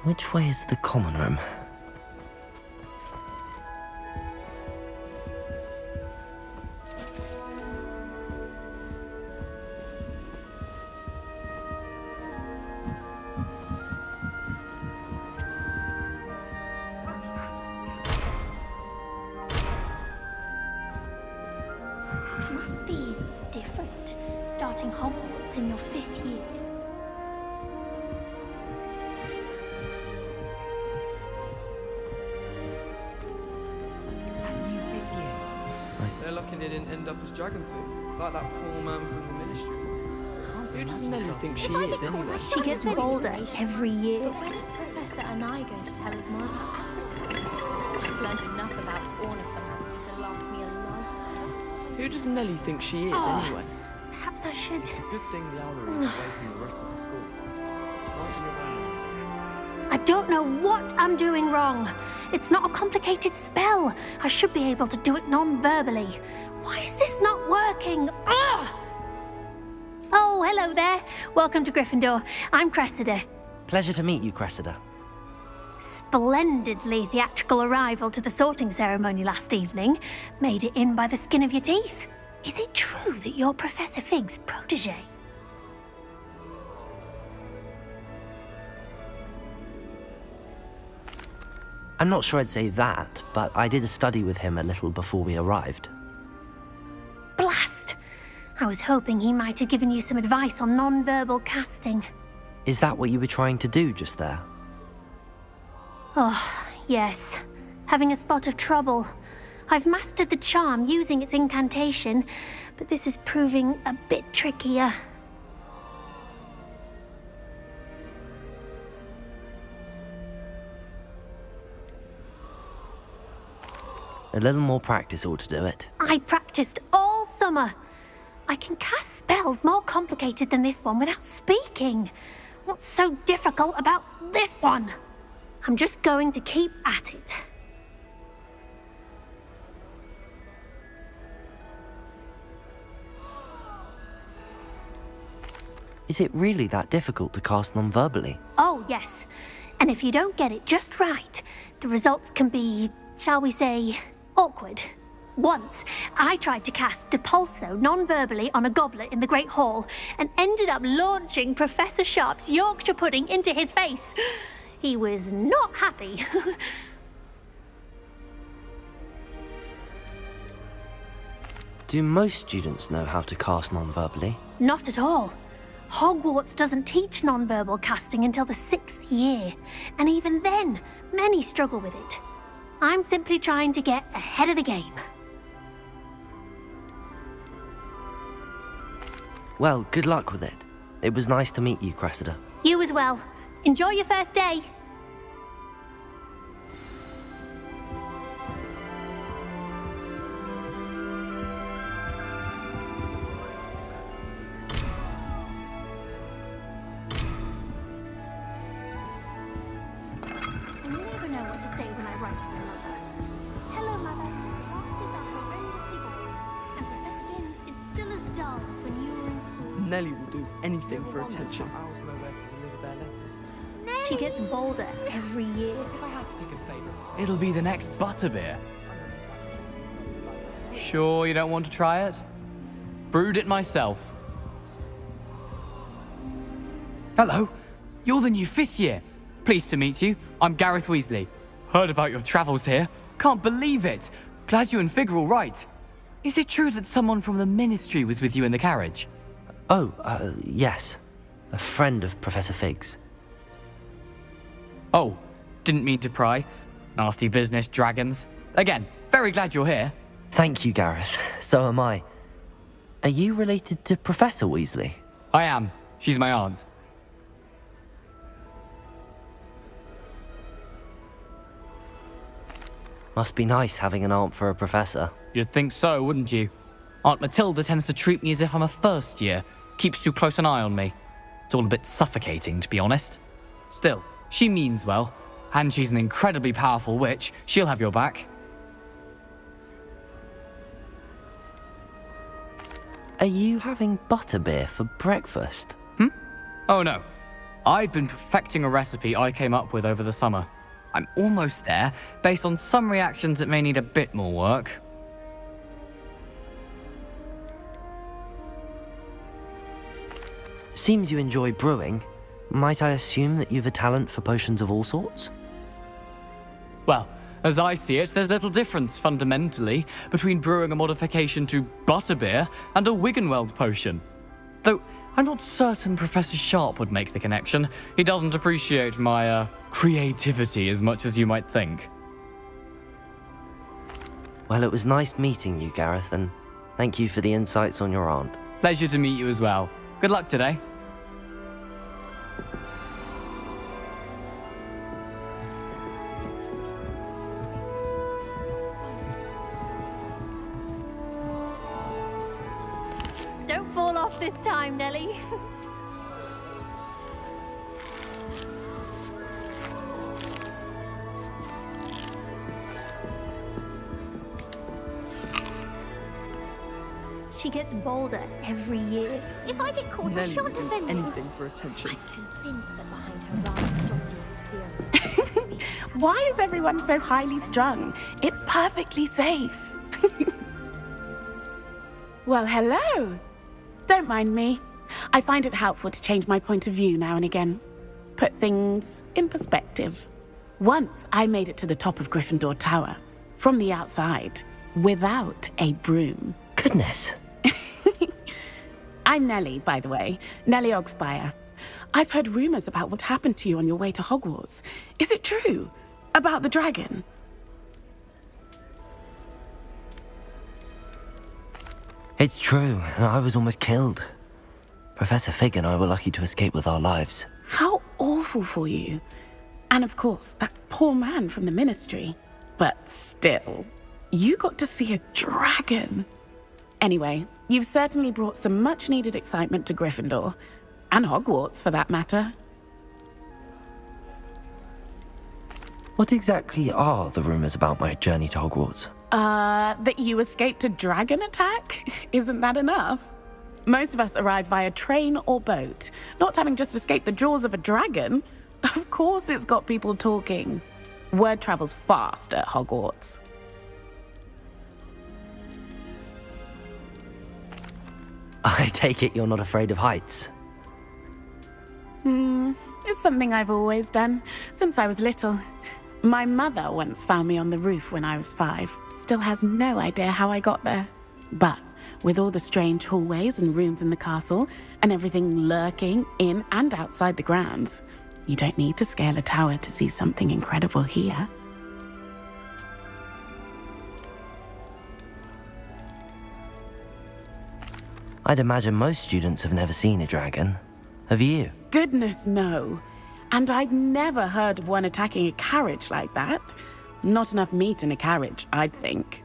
Which way is the common room? Must be different, starting Hogwarts in your 5th year. That new 5th year. They're lucky they didn't end up as dragon food, like that poor man from the ministry. Who does Nelly think she If I is, get called, anyway? I She shan't gets tell bolder generation. every year. But when is Professor Anai going to tell us more about Africa? I've learned enough about ornithophancy to last me a lifetime. Who does Nelly think she is, Oh. anyway? Perhaps I should. Good thing the owlery is away from the rest of the school. Mind your own. I don't know what I'm doing wrong. It's not a complicated spell. I should be able to do it non-verbally. Why is this not working? Ah! Oh, hello there. Welcome to Gryffindor. I'm Cressida. Pleasure to meet you, Cressida. Splendidly theatrical arrival to the sorting ceremony last evening. Made it in by the skin of your teeth. Is it true that you're Professor Fig's protege? I'm not sure I'd say that, but I did a study with him a little before we arrived. Blast! I was hoping he might have given you some advice on non-verbal casting. Is that what you were trying to do just there? Oh, yes. Having a spot of trouble. I've mastered the charm using its incantation, but this is proving a bit trickier. A little more practice ought to do it. I practiced all summer. I can cast spells more complicated than this one without speaking. What's so difficult about this one? I'm just going to keep at it. Is it really that difficult to cast non-verbally? Oh, yes. And if you don't get it just right, the results can be, shall we say, awkward. Once, I tried to cast Depulso non-verbally on a goblet in the Great Hall and ended up launching Professor Sharp's Yorkshire pudding into his face. He was not happy. Do most students know how to cast non-verbally? Not at all. Hogwarts doesn't teach non-verbal casting until the 6th year, and even then, many struggle with it. I'm simply trying to get ahead of the game. Well, good luck with it. It was nice to meet you, Cressida. You as well. Enjoy your first day. I never know what to say when I write to my mother. Hello, Mother. Classes are horrendously boring, and Professor Binns is still as dull as when you were in school. Nelly will do anything for attention. Owls know where to deliver their letters. She gets bolder every year. If I had to pick a favourite, It'll be the next butterbeer. Sure you don't want to try it? Brewed it myself. Hello, you're the new 5th year. Pleased to meet you. I'm Gareth Weasley. Heard about your travels here. Can't believe it. Glad you and Fig are all right. Is it true that someone from the ministry was with you in the carriage? Oh, yes. A friend of Professor Fig's. Oh, didn't mean to pry. Nasty business, dragons. Again, very glad you're here. Thank you, Gareth. So am I. Are you related to Professor Weasley? I am. She's my aunt. Must be nice having an aunt for a professor. You'd think so, wouldn't you? Aunt Matilda tends to treat me as if I'm a first year. Keeps too close an eye on me. It's all a bit suffocating, to be honest. Still, she means well. And she's an incredibly powerful witch. She'll have your back. Are you having butterbeer for breakfast? Oh no. I've been perfecting a recipe I came up with over the summer. I'm almost there. Based on some reactions, it may need a bit more work. Seems you enjoy brewing. Might I assume that you've a talent for potions of all sorts? Well, as I see it, there's little difference, fundamentally, between brewing a modification to butterbeer and a Wiggenweld potion. Though, I'm not certain Professor Sharp would make the connection. He doesn't appreciate my, creativity as much as you might think. Well, it was nice meeting you, Gareth, and thank you for the insights on your aunt. Pleasure to meet you as well. Good luck today. Don't fall off this time, Nellie. She gets bolder every year. If I get caught, I Nelly shan't will do defend you. anything for attention. I'm convinced that behind her rather dodgy exterior. Why is everyone so highly strung? It's perfectly safe. Well, hello. Don't mind me. I find it helpful to change my point of view now and again. Put things in perspective. Once I made it to the top of Gryffindor Tower, from the outside, without a broom. Goodness. I'm Nellie, by the way. Nellie Ogspire. I've heard rumors about what happened to you on your way to Hogwarts. Is it true? About the dragon? It's true, and I was almost killed. Professor Fig and I were lucky to escape with our lives. How awful for you. And of course, that poor man from the Ministry. But still, you got to see a dragon. Anyway, you've certainly brought some much-needed excitement to Gryffindor. And Hogwarts, for that matter. What exactly are the rumors about my journey to Hogwarts? That you escaped a dragon attack? Isn't that enough? Most of us arrive via train or boat, not having just escaped the jaws of a dragon. Of course it's got people talking. Word travels fast at Hogwarts. I take it you're not afraid of heights. It's something I've always done, since I was little. My mother once found me on the roof when I was 5. Still has no idea how I got there. But with all the strange hallways and rooms in the castle, and everything lurking in and outside the grounds, you don't need to scale a tower to see something incredible here. I'd imagine most students have never seen a dragon. Have you? Goodness, no. And I've never heard of one attacking a carriage like that. Not enough meat in a carriage, I'd think.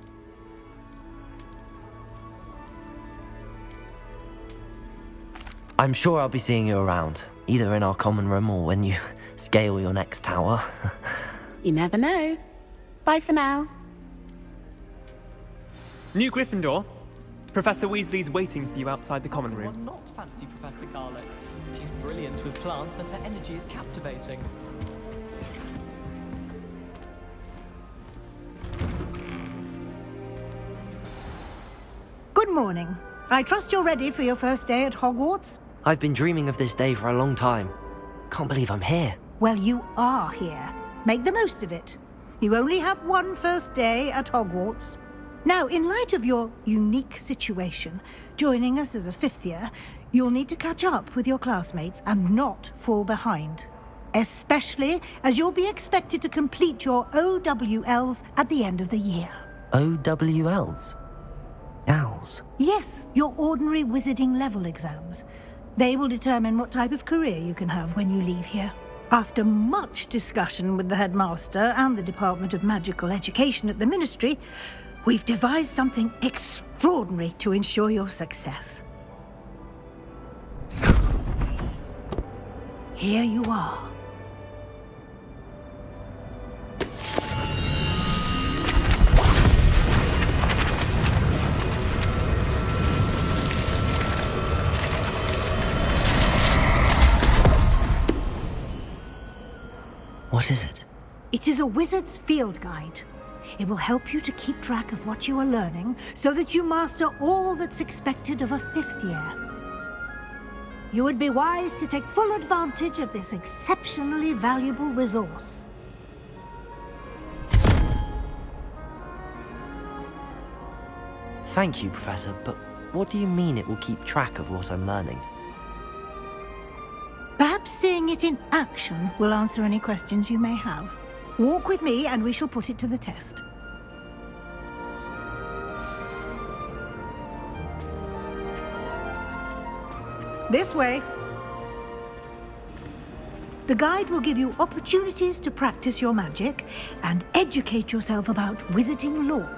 I'm sure I'll be seeing you around, either in our common room or when you scale your next tower. You never know. Bye for now. New Gryffindor. Professor Weasley's waiting for you outside the common room. Well, not fancy Professor Garlick. She's brilliant with plants and her energy is captivating. Good morning. I trust you're ready for your first day at Hogwarts? I've been dreaming of this day for a long time. Can't believe I'm here. Well, you are here. Make the most of it. You only have one first day at Hogwarts. Now, in light of your unique situation, joining us as a 5th year, you'll need to catch up with your classmates and not fall behind. Especially as you'll be expected to complete your OWLs at the end of the year. OWLs? Owls? Yes, your ordinary wizarding level exams. They will determine what type of career you can have when you leave here. After much discussion with the headmaster and the Department of Magical Education at the Ministry, we've devised something extraordinary to ensure your success. Here you are. What is it? It is a wizard's field guide. It will help you to keep track of what you are learning so that you master all that's expected of a 5th year. You would be wise to take full advantage of this exceptionally valuable resource. Thank you, Professor, but what do you mean it will keep track of what I'm learning? Perhaps seeing it in action will answer any questions you may have. Walk with me and we shall put it to the test. This way. The guide will give you opportunities to practice your magic and educate yourself about wizarding lore.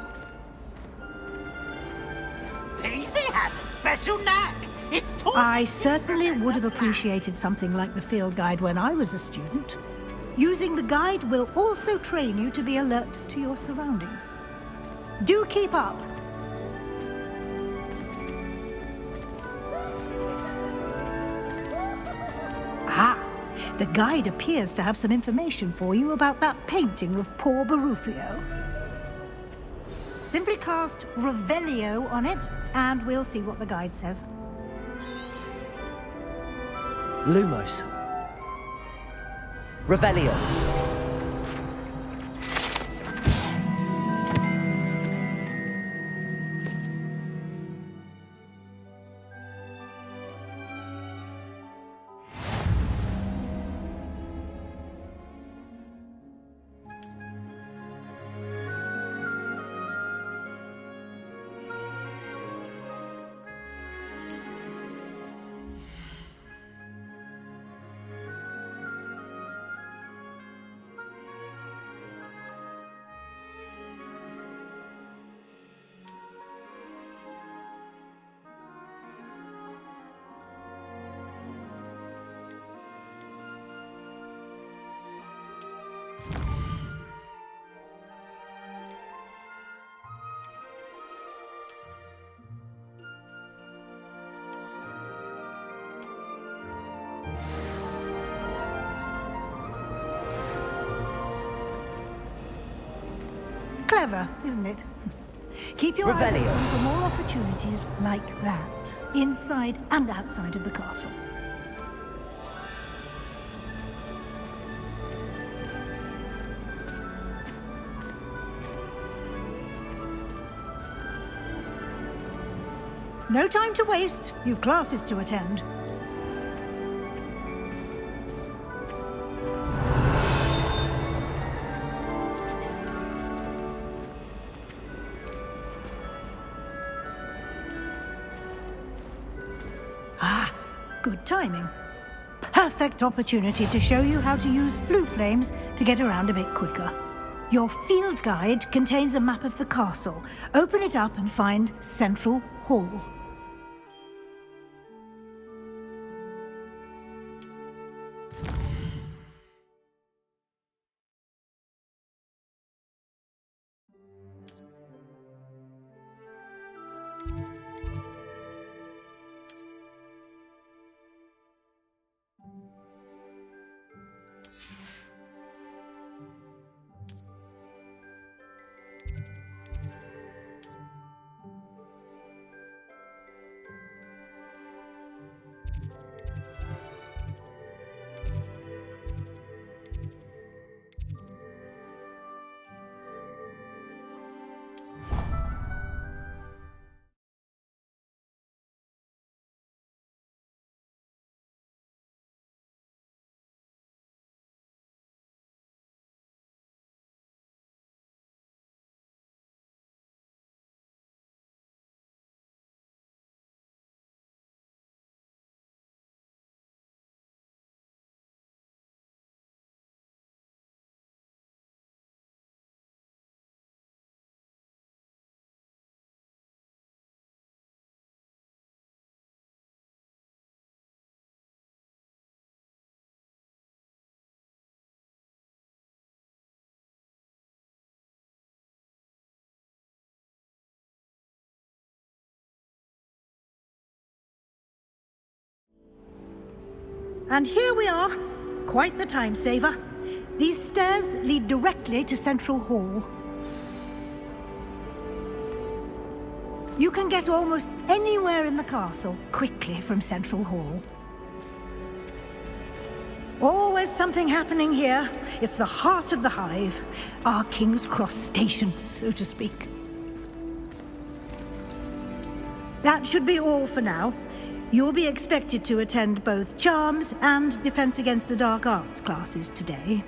Daisy has a special knack. It's taught. I certainly would have appreciated something like the field guide when I was a student. Using the guide will also train you to be alert to your surroundings. Do keep up. Ah, the guide appears to have some information for you about that painting of poor Barufio. Simply cast Revelio on it, and we'll see what the guide says. Lumos. Revelio. Clever, isn't it? Keep your eyes Revelio. open for more opportunities like that, inside and outside of the castle. No time to waste. You've classes to attend. Ah, good timing. Perfect opportunity to show you how to use flue flames to get around a bit quicker. Your field guide contains a map of the castle. Open it up and find Central Hall. And here we are. Quite the time saver. These stairs lead directly to Central Hall. You can get almost anywhere in the castle quickly from Central Hall. Always something happening here. It's the heart of the hive, our King's Cross station, so to speak. That should be all for now. You'll be expected to attend both Charms and Defense Against the Dark Arts classes today.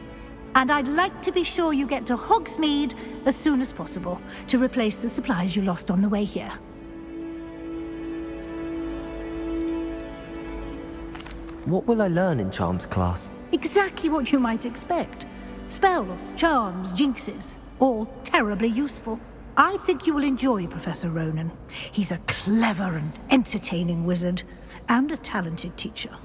And I'd like to be sure you get to Hogsmeade as soon as possible to replace the supplies you lost on the way here. What will I learn in Charms class? Exactly what you might expect. Spells, charms, jinxes, all terribly useful. I think you will enjoy Professor Ronan. He's a clever and entertaining wizard, and a talented teacher.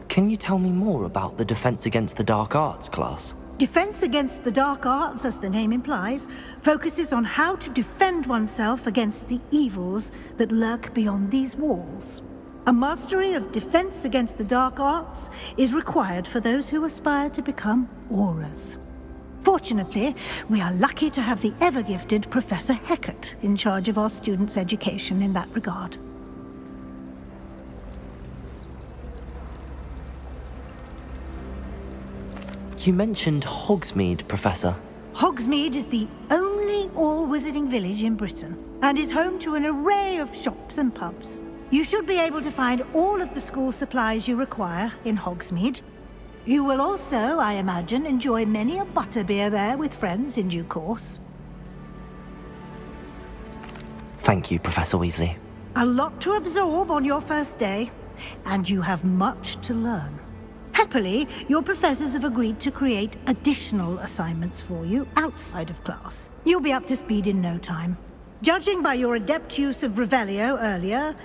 Can you tell me more about the Defense Against the Dark Arts class? Defense Against the Dark Arts, as the name implies, focuses on how to defend oneself against the evils that lurk beyond these walls. A mastery of Defense Against the Dark Arts is required for those who aspire to become Aurors. Fortunately, we are lucky to have the ever-gifted Professor Hecat in charge of our students' education in that regard. You mentioned Hogsmeade, Professor. Hogsmeade is the only all-wizarding village in Britain, and is home to an array of shops and pubs. You should be able to find all of the school supplies you require in Hogsmeade. You will also, I imagine, enjoy many a butterbeer there with friends in due course. Thank you, Professor Weasley. A lot to absorb on your first day, and you have much to learn. Happily, your professors have agreed to create additional assignments for you outside of class. You'll be up to speed in no time. Judging by your adept use of Revelio earlier,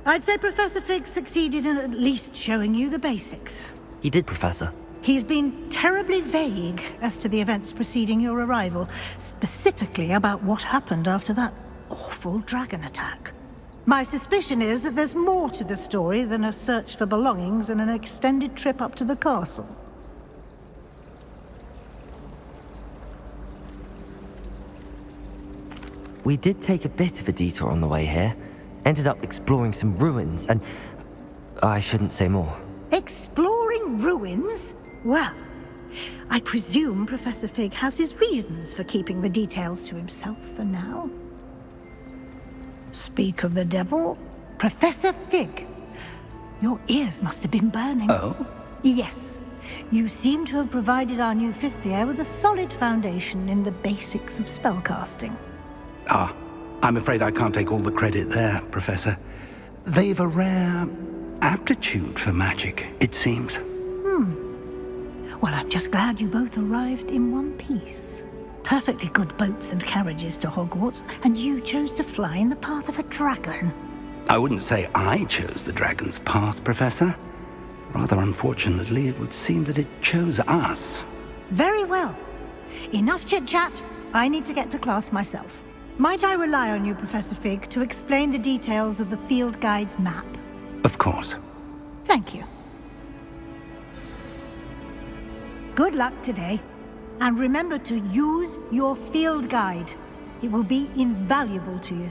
I'd say Professor Fig succeeded in at least showing you the basics. He did, Professor. He's been terribly vague as to the events preceding your arrival, specifically about what happened after that awful dragon attack. My suspicion is that there's more to the story than a search for belongings and an extended trip up to the castle. We did take a bit of a detour on the way here. Ended up exploring some ruins, and I shouldn't say more. Exploring ruins? Well, I presume Professor Fig has his reasons for keeping the details to himself for now. Speak of the devil, Professor Fig. Your ears must have been burning. Oh? Yes. You seem to have provided our new fifth year with a solid foundation in the basics of spellcasting. Ah, I'm afraid I can't take all the credit there, Professor. They've a rare aptitude for magic, it seems. Well, I'm just glad you both arrived in one piece. Perfectly good boats and carriages to Hogwarts, and you chose to fly in the path of a dragon. I wouldn't say I chose the dragon's path, Professor. Rather unfortunately, it would seem that it chose us. Very well. Enough chit-chat. I need to get to class myself. Might I rely on you, Professor Fig, to explain the details of the field guide's map? Of course. Thank you. Good luck today. And remember to use your field guide. It will be invaluable to you.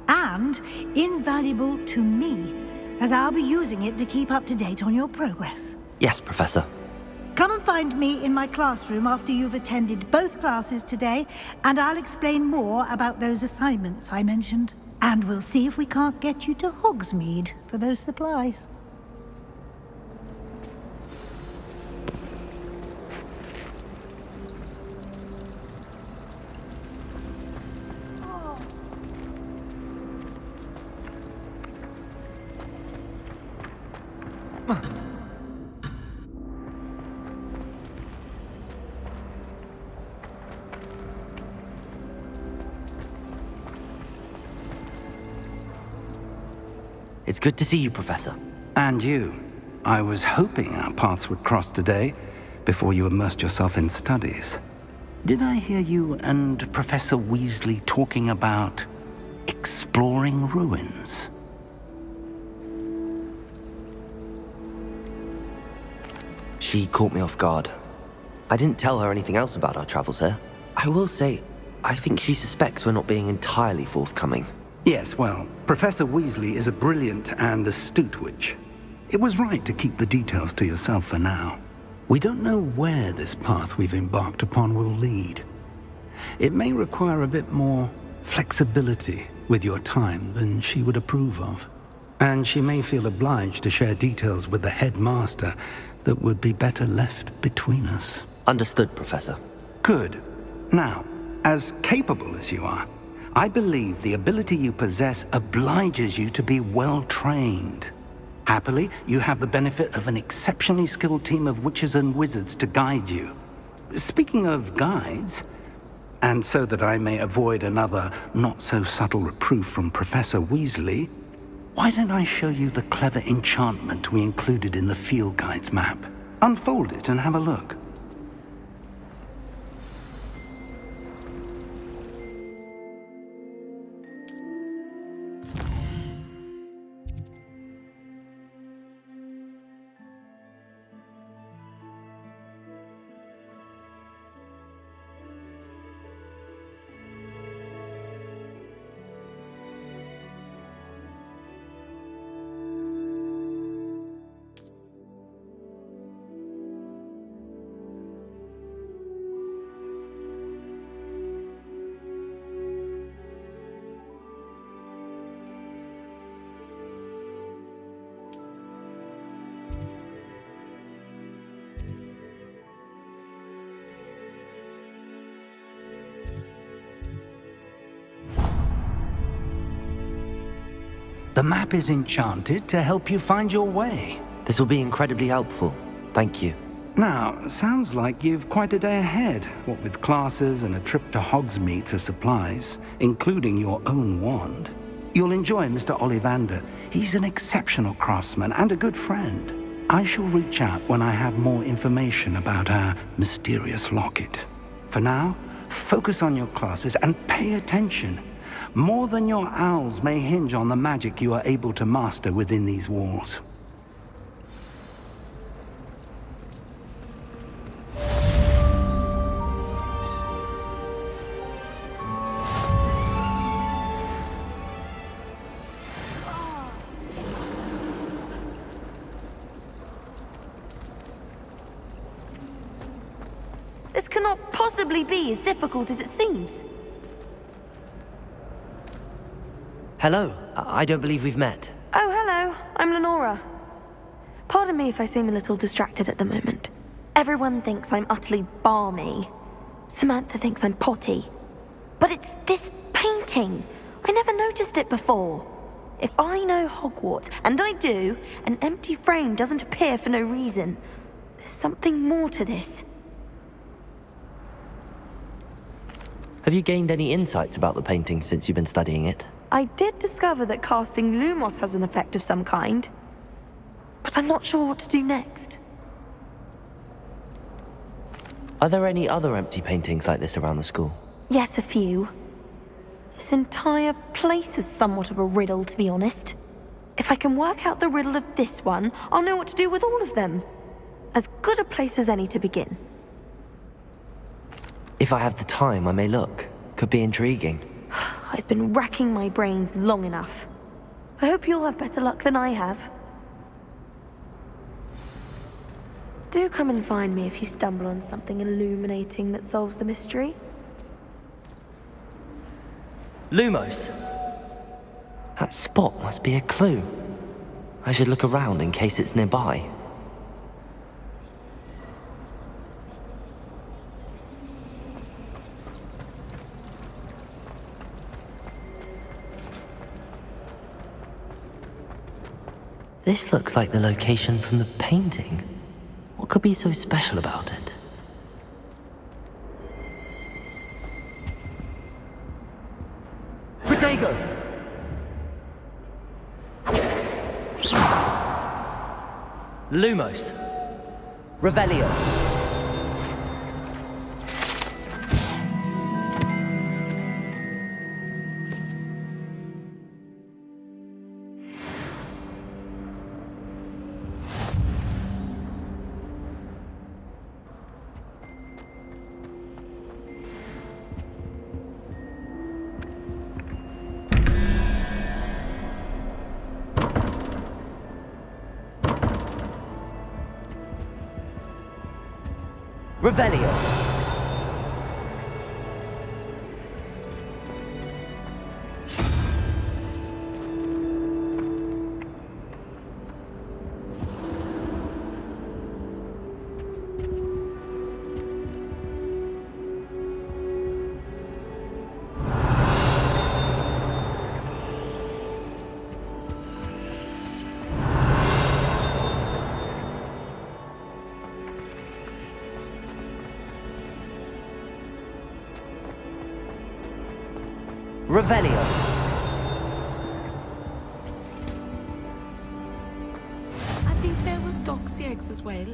And invaluable to me, as I'll be using it to keep up to date on your progress. Yes, Professor. Come and find me in my classroom after you've attended both classes today, and I'll explain more about those assignments I mentioned. And we'll see if we can't get you to Hogsmeade for those supplies. It's good to see you, Professor. And you. I was hoping our paths would cross today, before you immersed yourself in studies. Did I hear you and Professor Weasley talking about exploring ruins? She caught me off guard. I didn't tell her anything else about our travels here. I will say, I think she suspects we're not being entirely forthcoming. Yes, well, Professor Weasley is a brilliant and astute witch. It was right to keep the details to yourself for now. We don't know where this path we've embarked upon will lead. It may require a bit more flexibility with your time than she would approve of. And she may feel obliged to share details with the headmaster that would be better left between us. Understood, Professor. Good. Now, as capable as you are, I believe the ability you possess obliges you to be well trained. Happily, you have the benefit of an exceptionally skilled team of witches and wizards to guide you. Speaking of guides, and so that I may avoid another not-so-subtle reproof from Professor Weasley, why don't I show you the clever enchantment we included in the field guide's map? Unfold it and have a look. The map is enchanted to help you find your way. This will be incredibly helpful. Thank you. Now, sounds like you've quite a day ahead, what with classes and a trip to Hogsmeade for supplies, including your own wand. You'll enjoy Mr. Ollivander. He's an exceptional craftsman and a good friend. I shall reach out when I have more information about our mysterious locket. For now, focus on your classes and pay attention. More than your owls may hinge on the magic you are able to master within these walls. This cannot possibly be as difficult as it seems. Hello. I don't believe we've met. Oh, hello. I'm Lenora. Pardon me if I seem a little distracted at the moment. Everyone thinks I'm utterly balmy. Samantha thinks I'm potty. But it's this painting. I never noticed it before. If I know Hogwarts, and I do, an empty frame doesn't appear for no reason. There's something more to this. Have you gained any insights about the painting since you've been studying it? I did discover that casting Lumos has an effect of some kind, but I'm not sure what to do next. Are there any other empty paintings like this around the school? Yes, a few. This entire place is somewhat of a riddle, to be honest. If I can work out the riddle of this one, I'll know what to do with all of them. As good a place as any to begin. If I have the time, I may look. Could be intriguing. I've been racking my brains long enough. I hope you'll have better luck than I have. Do come and find me if you stumble on something illuminating that solves the mystery. Lumos! That spot must be a clue. I should look around in case it's nearby. This looks like the location from the painting. What could be so special about it? Protego! Lumos. Revelio. Revelio. Revelio. I think there were doxy eggs as well.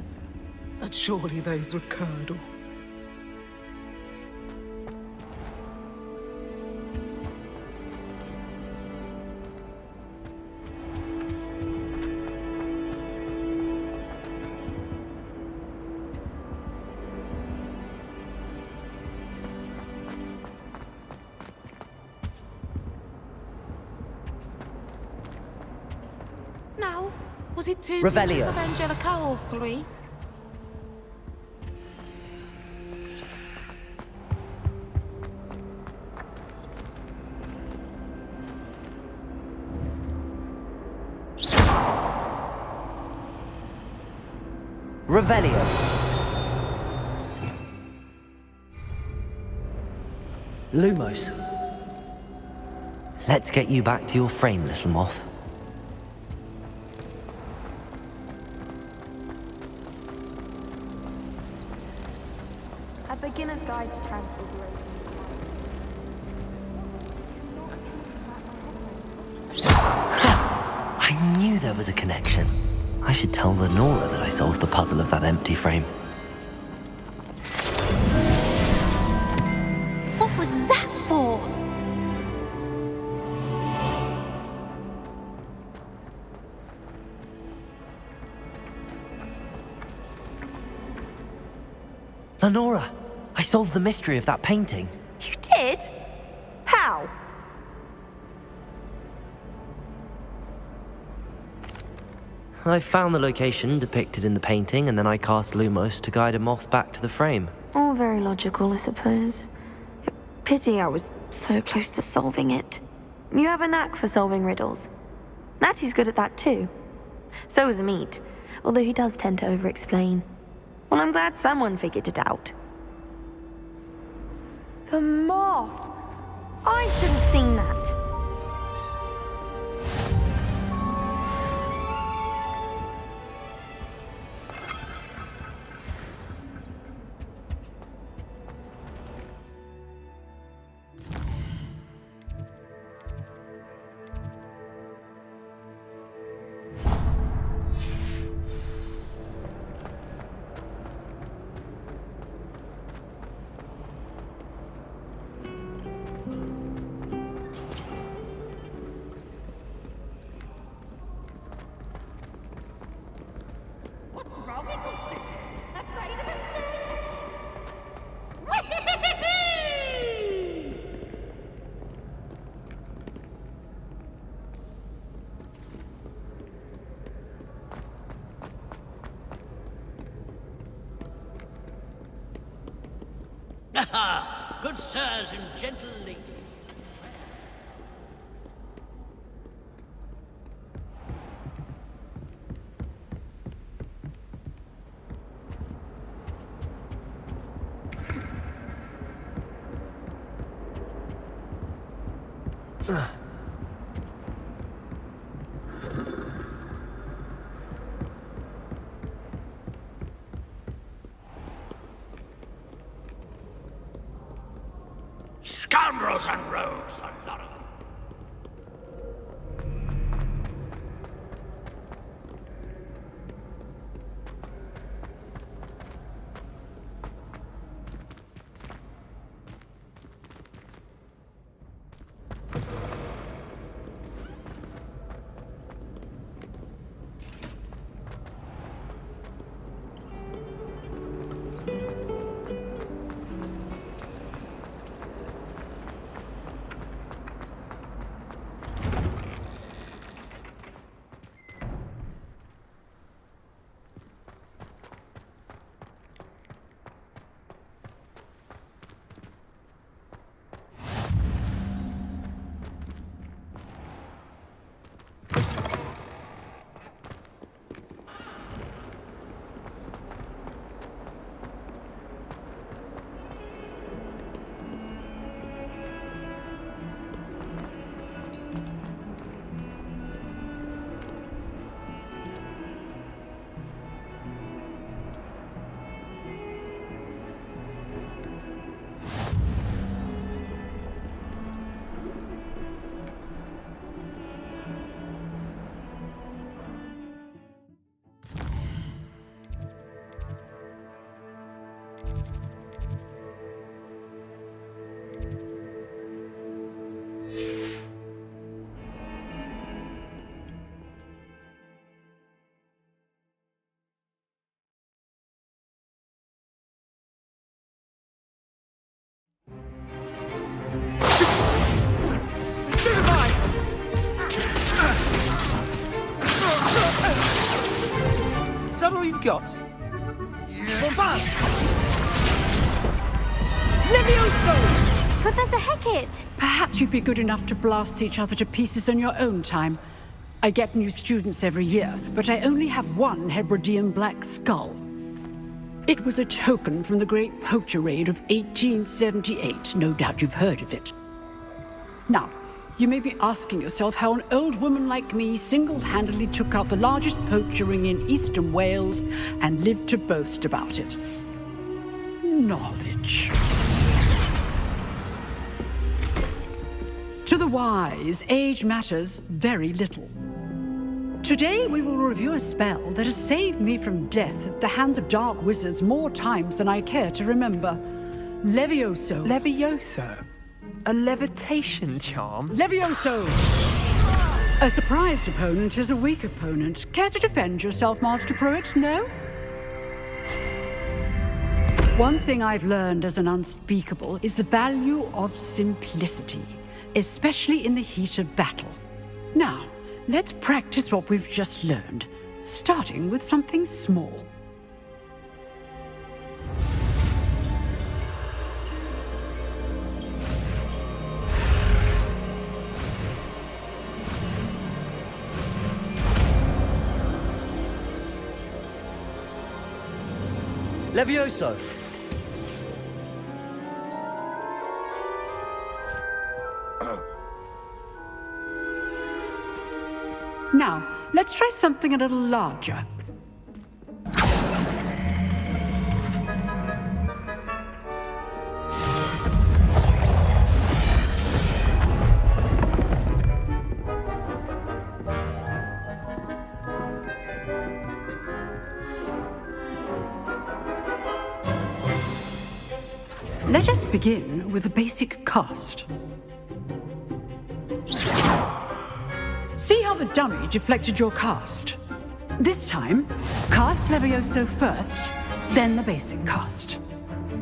But surely those were curdle. Now, was it 2 Revelio. pictures of Angelica or 3? Revelio. Lumos. Let's get you back to your frame, little moth. A beginner's guide to transfiguration. I knew there was a connection. I should tell Lenora that I solved the puzzle of that empty frame. What was that for? Lenora, I solved the mystery of that painting. You did? How? I found the location depicted in the painting, and then I cast Lumos to guide a moth back to the frame. All very logical, I suppose. Pity I was so close to solving it. You have a knack for solving riddles. Natty's good at that too. So is Amit, although he does tend to over-explain. Well, I'm glad someone figured it out. The moth! I should have seen that. Aha! Good sirs and gentle ladies. Scoundrels and rogues, a lot of them. that all you've got? Levioso! Professor Hecat! Perhaps you'd be good enough to blast each other to pieces in your own time. I get new students every year, but I only have one Hebridean black skull. It was a token from the Great Poacher Raid of 1878. No doubt you've heard of it. Now, you may be asking yourself how an old woman like me single-handedly took out the largest poacher ring in eastern Wales and lived to boast about it. Knowledge. To the wise, age matters very little. Today we will review a spell that has saved me from death at the hands of dark wizards more times than I care to remember. Levioso. Levioso? A levitation charm? Levioso! A surprised opponent is a weak opponent. Care to defend yourself, Master Pruitt? No? One thing I've learned as an unspeakable is the value of simplicity, especially in the heat of battle. Now, let's practice what we've just learned, starting with something small. Levioso! Now, let's try something a little larger. Let us begin with the basic cast. See how the dummy deflected your cast? This time, cast Levioso first, then the basic cast.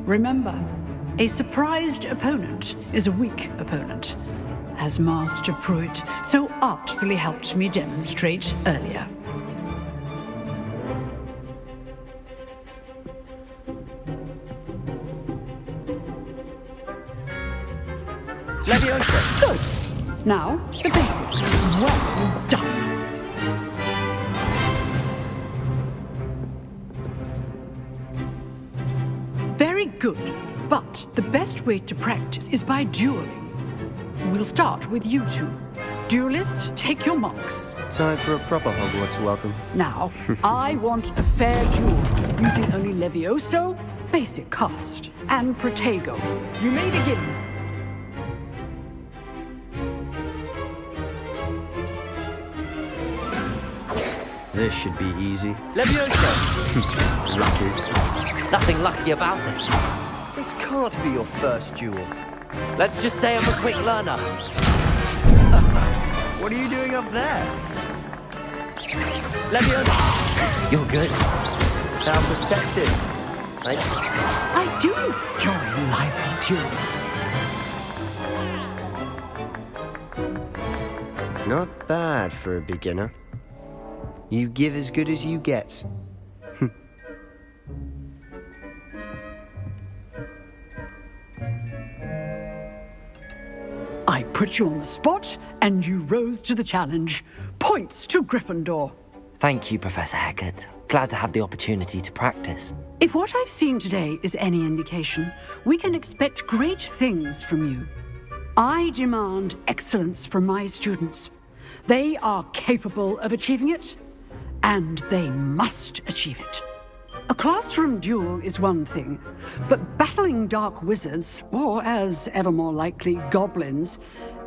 Remember, a surprised opponent is a weak opponent, as Master Pruitt so artfully helped me demonstrate earlier. Levioso! Good. Now, the basics. Well done. Very good. But the best way to practice is by dueling. We'll start with you two. Duelists, take your marks. Time for a proper Hogwarts welcome. Now, I want a fair duel, using only Levioso, basic cast, and Protego. You may begin. This should be easy. Levioso! Lucky. Nothing lucky about it. This can't be your first duel. Let's just say I'm a quick learner. What are you doing up there? Levioso! You're good. How perceptive. I do enjoy a lively duel. Not bad for a beginner. You give as good as you get. I put you on the spot, and you rose to the challenge. Points to Gryffindor. Thank you, Professor Hecat. Glad to have the opportunity to practice. If what I've seen today is any indication, we can expect great things from you. I demand excellence from my students. They are capable of achieving it, and they must achieve it. A classroom duel is one thing, but battling dark wizards, or as ever more likely, goblins,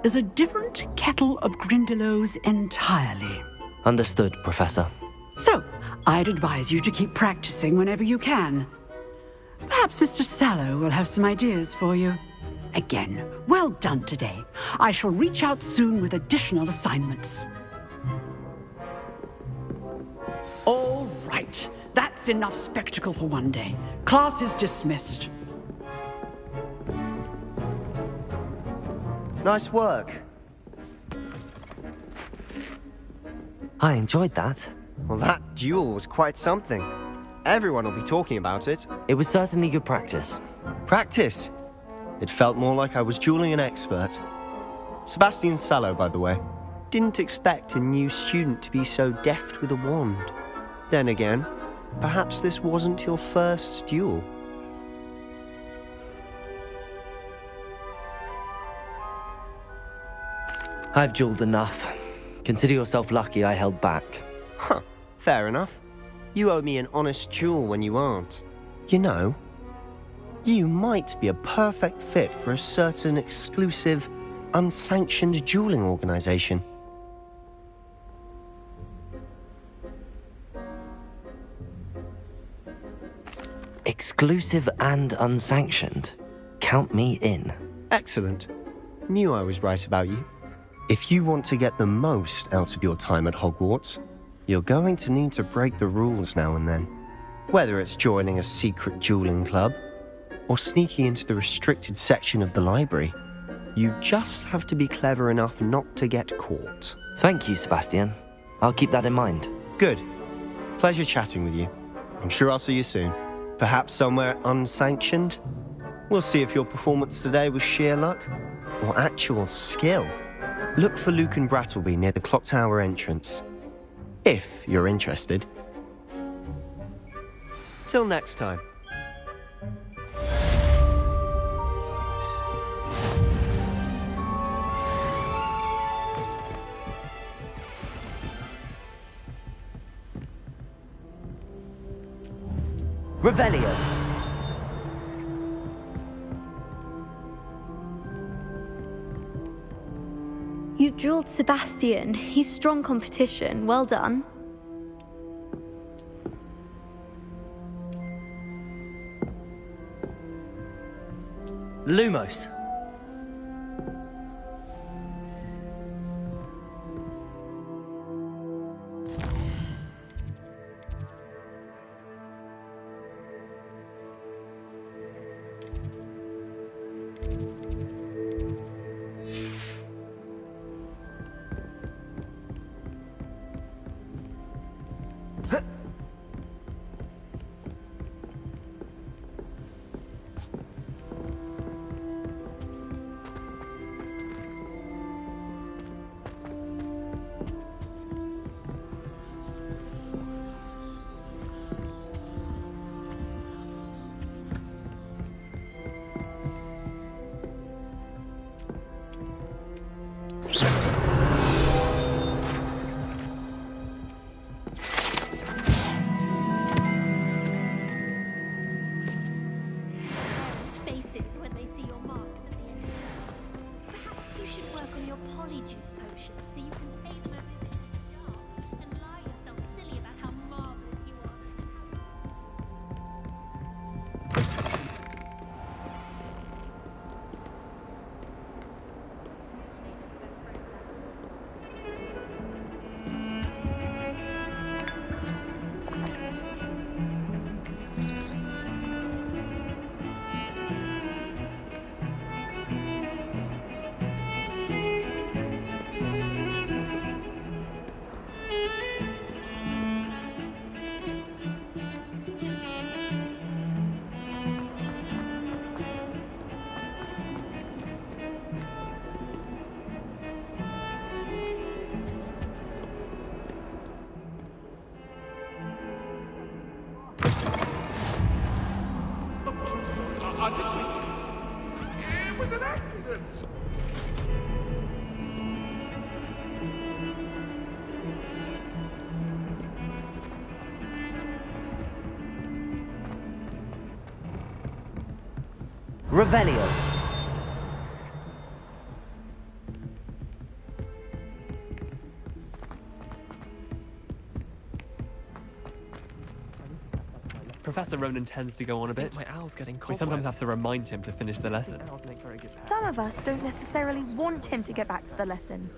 is a different kettle of Grindylows entirely. Understood, Professor. So, I'd advise you to keep practicing whenever you can. Perhaps Mr. Sallow will have some ideas for you. Again, well done today. I shall reach out soon with additional assignments. All right. That's enough spectacle for one day. Class is dismissed. Nice work. I enjoyed that. Well, that duel was quite something. Everyone will be talking about it. It was certainly good practice. Practice? It felt more like I was dueling an expert. Sebastian Sallow, by the way. Didn't expect a new student to be so deft with a wand. Then again, perhaps this wasn't your first duel. I've dueled enough. Consider yourself lucky I held back. Huh, fair enough. You owe me an honest duel when you aren't. You know, you might be a perfect fit for a certain exclusive, unsanctioned dueling organization. Exclusive and unsanctioned. Count me in. Excellent. Knew I was right about you. If you want to get the most out of your time at Hogwarts, you're going to need to break the rules now and then. Whether it's joining a secret dueling club, or sneaking into the restricted section of the library, you just have to be clever enough not to get caught. Thank you, Sebastian. I'll keep that in mind. Good. Pleasure chatting with you. I'm sure I'll see you soon. Perhaps somewhere unsanctioned? We'll see if your performance today was sheer luck or actual skill. Look for Luke and Brattleby near the clock tower entrance. If you're interested. Till next time. Revelio. You dueled Sebastian. He's strong competition. Well done. Lumos. It was an accident! Revelio. Professor Ronan tends to go on a bit. My owl's getting We cobwebs. sometimes have to remind him to finish the lesson. Some of us don't necessarily want him to get back to the lesson.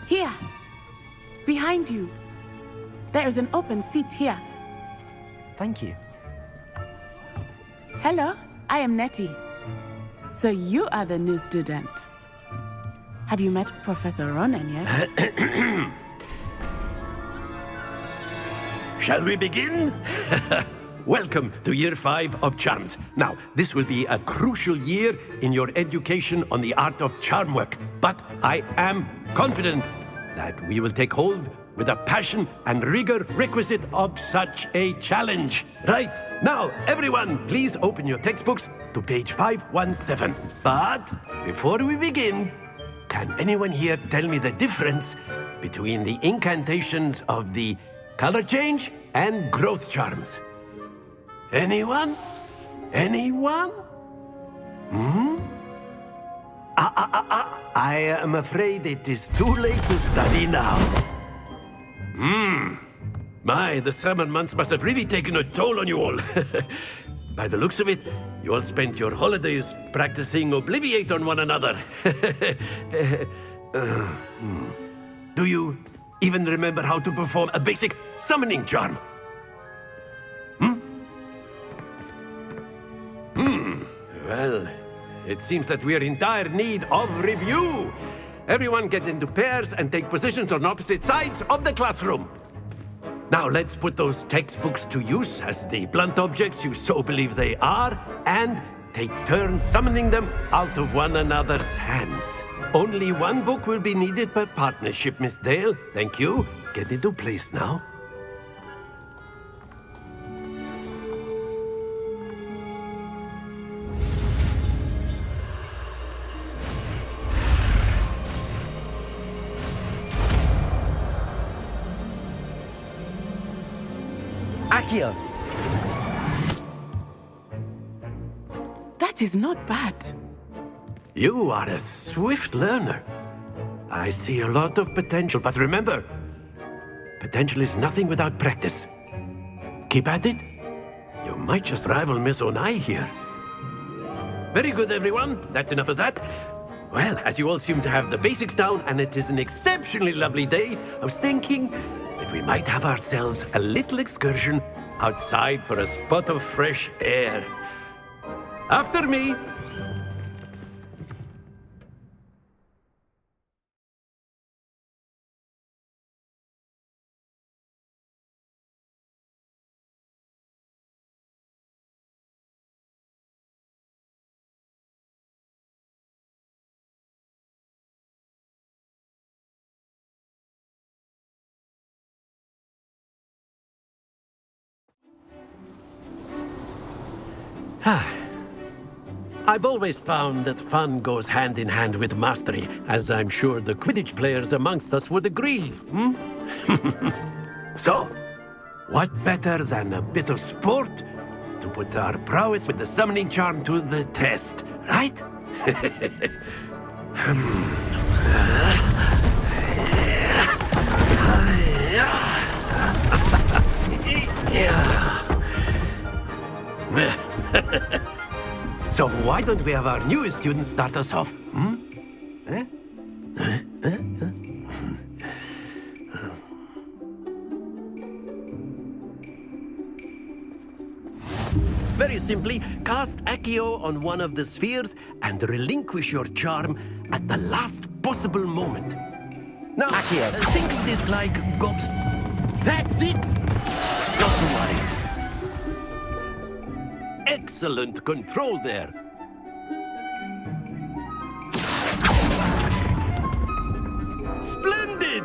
Here. Behind you. There is an open seat here. Thank you. Hello, I am Nettie. So you are the new student. Have you met Professor Ronan yet? Shall we begin? Welcome to Year 5 of Charms. Now, this will be a crucial year in your education on the art of charm work, but I am confident that we will take hold with the passion and rigor requisite of such a challenge. Right, now, everyone, please open your textbooks to page 517. But before we begin, can anyone here tell me the difference between the incantations of the color change and growth charms? Anyone? Anyone? I am afraid it is too late to study now. My, the summer months must have really taken a toll on you all. By the looks of it, you all spent your holidays practicing Obliviate on one another. Do you even remember how to perform a basic summoning charm? Well, it seems that we are in dire need of review. Everyone get into pairs and take positions on opposite sides of the classroom. Now let's put those textbooks to use as the blunt objects you so believe they are, and take turns summoning them out of one another's hands. Only one book will be needed per partnership, Miss Dale. Thank you. Get into place now. Akio! That is not bad. You are a swift learner. I see a lot of potential, but remember, potential is nothing without practice. Keep at it. You might just rival Miss Onai here. Very good, everyone. That's enough of that. Well, as you all seem to have the basics down, and it is an exceptionally lovely day, I was thinking that we might have ourselves a little excursion outside for a spot of fresh air. After me. I've always found that fun goes hand in hand with mastery, as I'm sure the Quidditch players amongst us would agree, So, what better than a bit of sport to put our prowess with the summoning charm to the test, right? So why don't we have our newest student start us off? Very simply, cast Accio on one of the spheres and relinquish your charm at the last possible moment. Now, Accio, think of this like gobs. That's it! Not to worry. Excellent control there. Splendid!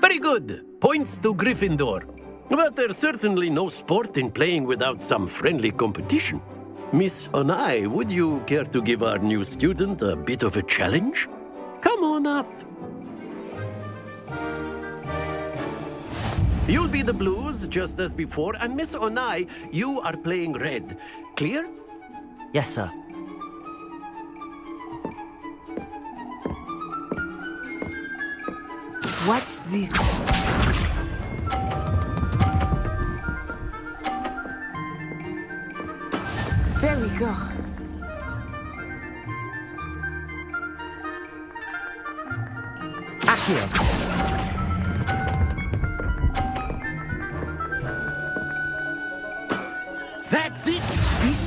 Very good. Points to Gryffindor. But there's certainly no sport in playing without some friendly competition. Miss Onai, would you care to give our new student a bit of a challenge? Come on up. You'll be the blues, just as before, and Miss Onai, you are playing red. Clear? Yes, sir. Watch this. There we go. Accio!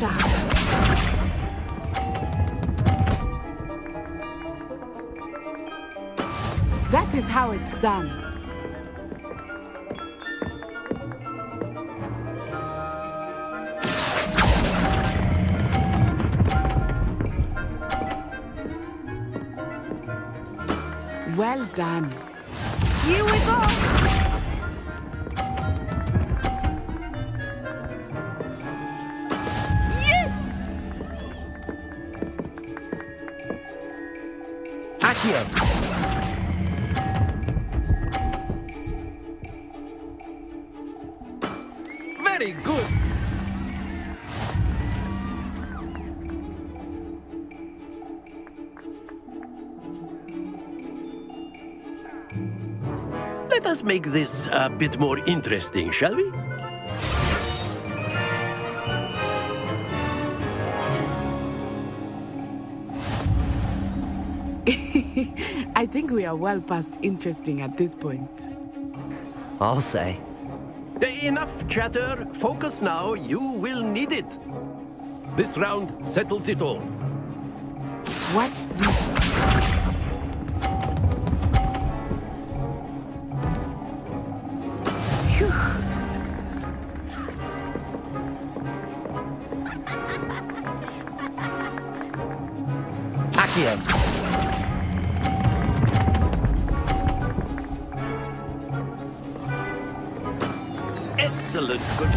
sharp. That is how it's done. Well done. Here we go. Yes! Accio. Very good. Let us make this a bit more interesting, shall we? I think we are well past interesting at this point. I'll say. Enough chatter. Focus now. You will need it. This round settles it all. Watch this. Accio. Excellent. Good.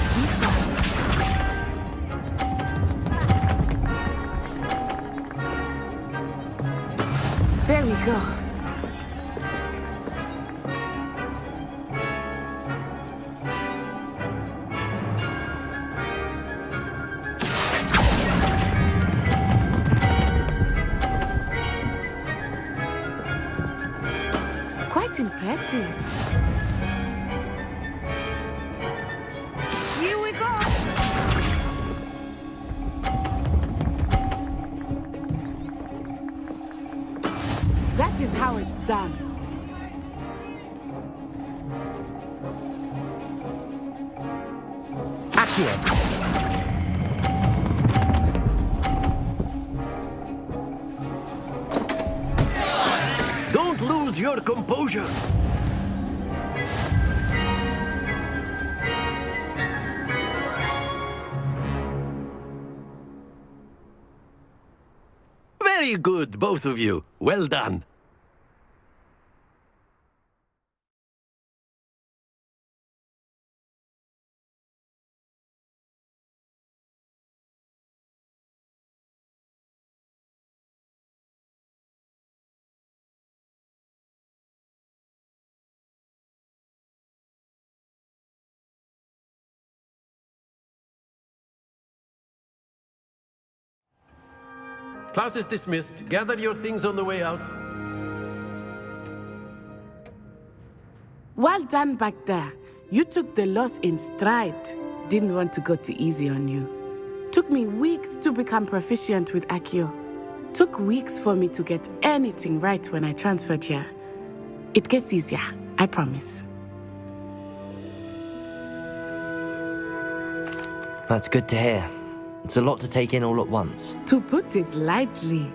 There we go. Quite impressive. Here we go. That is how it's done. Accio. Don't lose your composure. Very good, both of you. Well done. Class is dismissed. Gather your things on the way out. Well done back there. You took the loss in stride. Didn't want to go too easy on you. Took me weeks to become proficient with Accio. Took weeks for me to get anything right when I transferred here. It gets easier, I promise. That's good to hear. It's a lot to take in all at once. To put it lightly,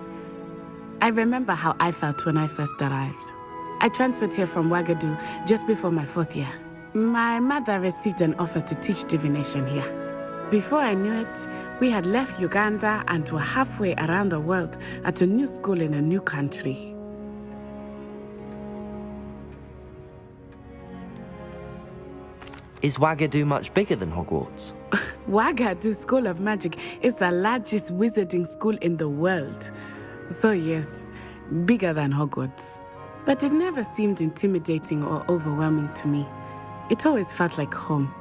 I remember how I felt when I first arrived. I transferred here from Wagadu just before my 4th year. My mother received an offer to teach divination here. Before I knew it, we had left Uganda and were halfway around the world at a new school in a new country. Is Wagadu much bigger than Hogwarts? Wagadu School of Magic is the largest wizarding school in the world. So yes, bigger than Hogwarts. But it never seemed intimidating or overwhelming to me. It always felt like home.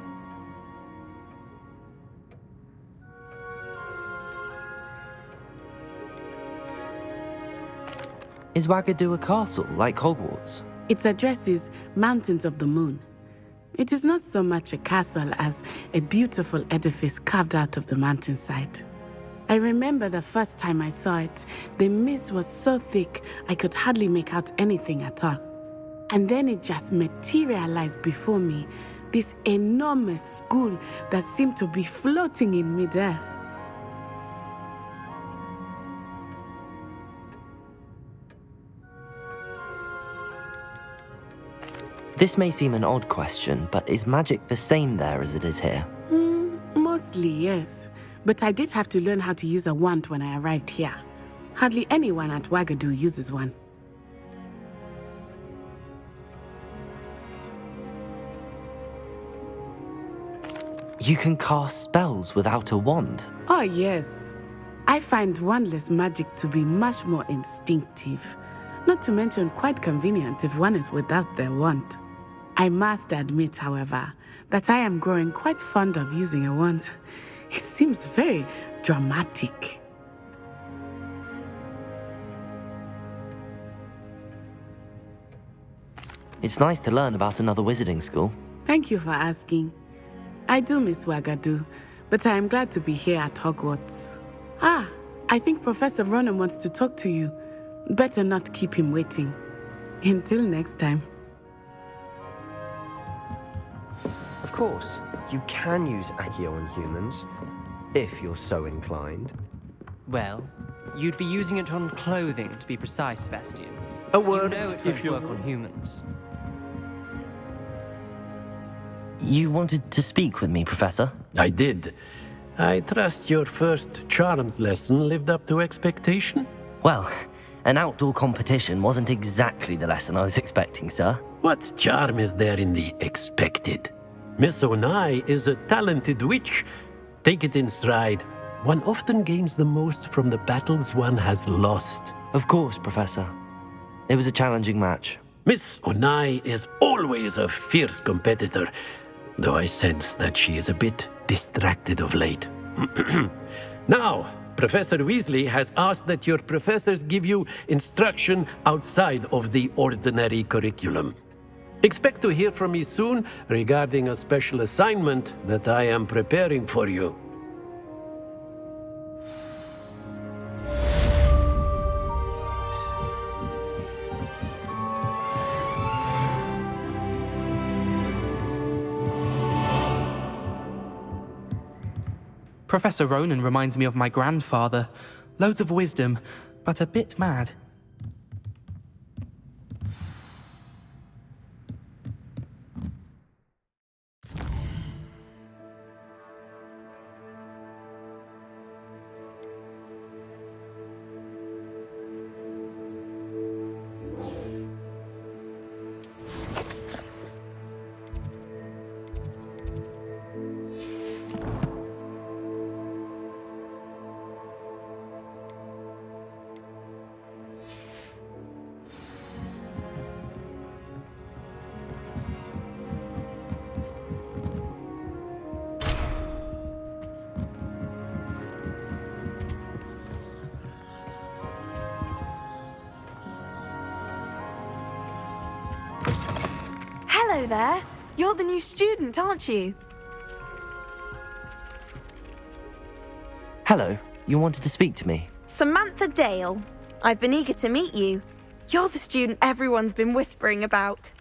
Is Wagadu a castle, like Hogwarts? Its address is Mountains of the Moon. It is not so much a castle as a beautiful edifice carved out of the mountainside. I remember the first time I saw it, the mist was so thick I could hardly make out anything at all. And then it just materialized before me, this enormous school that seemed to be floating in midair. This may seem an odd question, but is magic the same there as it is here? Mostly, yes. But I did have to learn how to use a wand when I arrived here. Hardly anyone at Wagadu uses one. You can cast spells without a wand? Oh, yes. I find wandless magic to be much more instinctive. Not to mention quite convenient if one is without their wand. I must admit, however, that I am growing quite fond of using a wand. It seems very dramatic. It's nice to learn about another wizarding school. Thank you for asking. I do miss Wagadu, but I am glad to be here at Hogwarts. Ah, I think Professor Ronan wants to talk to you. Better not keep him waiting. Until next time. Of course, you can use Accio on humans, if you're so inclined. Well, you'd be using it on clothing, to be precise, Sebastian. A word, You know it if won't you work will. on humans. You wanted to speak with me, Professor? I did. I trust your first charms lesson lived up to expectation? Well, an outdoor competition wasn't exactly the lesson I was expecting, sir. What charm is there in the expected? Miss Onai is a talented witch. Take it in stride. One often gains the most from the battles one has lost. Of course, Professor. It was a challenging match. Miss Onai is always a fierce competitor, though I sense that she is a bit distracted of late. Now, Professor Weasley has asked that your professors give you instruction outside of the ordinary curriculum. Expect to hear from me soon regarding a special assignment that I am preparing for you. Professor Ronan reminds me of my grandfather. Loads of wisdom, but a bit mad. Hello there. You're the new student, aren't you? Hello, you wanted to speak to me? Samantha Dale. I've been eager to meet you. You're the student everyone's been whispering about.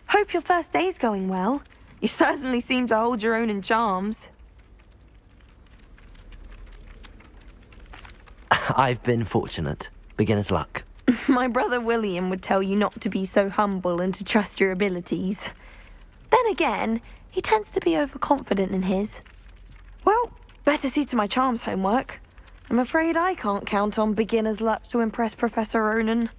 Hope your first day's going well. You certainly seem to hold your own in charms. I've been fortunate. Beginner's luck. My brother William would tell you not to be so humble and to trust your abilities. Then again, he tends to be overconfident in his. Well, better see to my charms homework. I'm afraid I can't count on beginner's luck to impress Professor Ronan.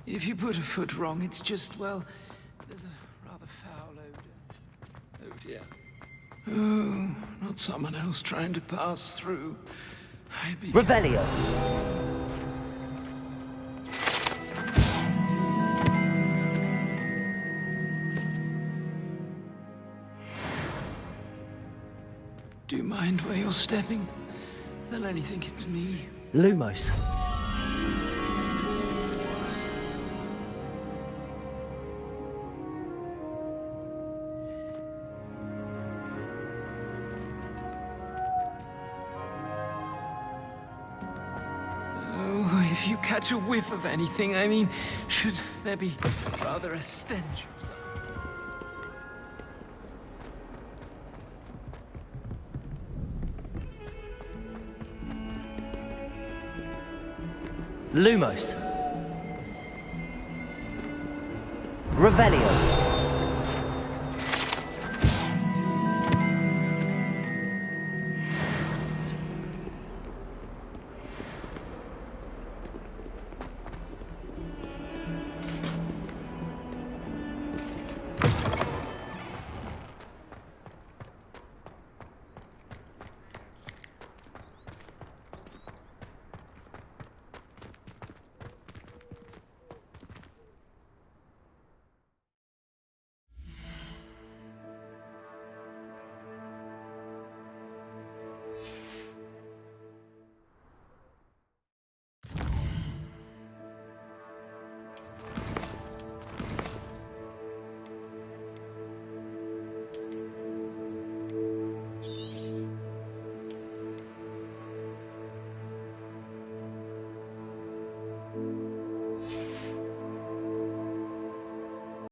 If you put a foot wrong, it's just, well, there's a rather foul odor. Oh dear. Oh, not someone else trying to pass through. I'd be... Revelio! Do you mind where you're stepping? They'll only think it's me. Lumos. Oh, if you catch a whiff of anything, I mean, should there be rather a stench of something? Lumos. Revelio.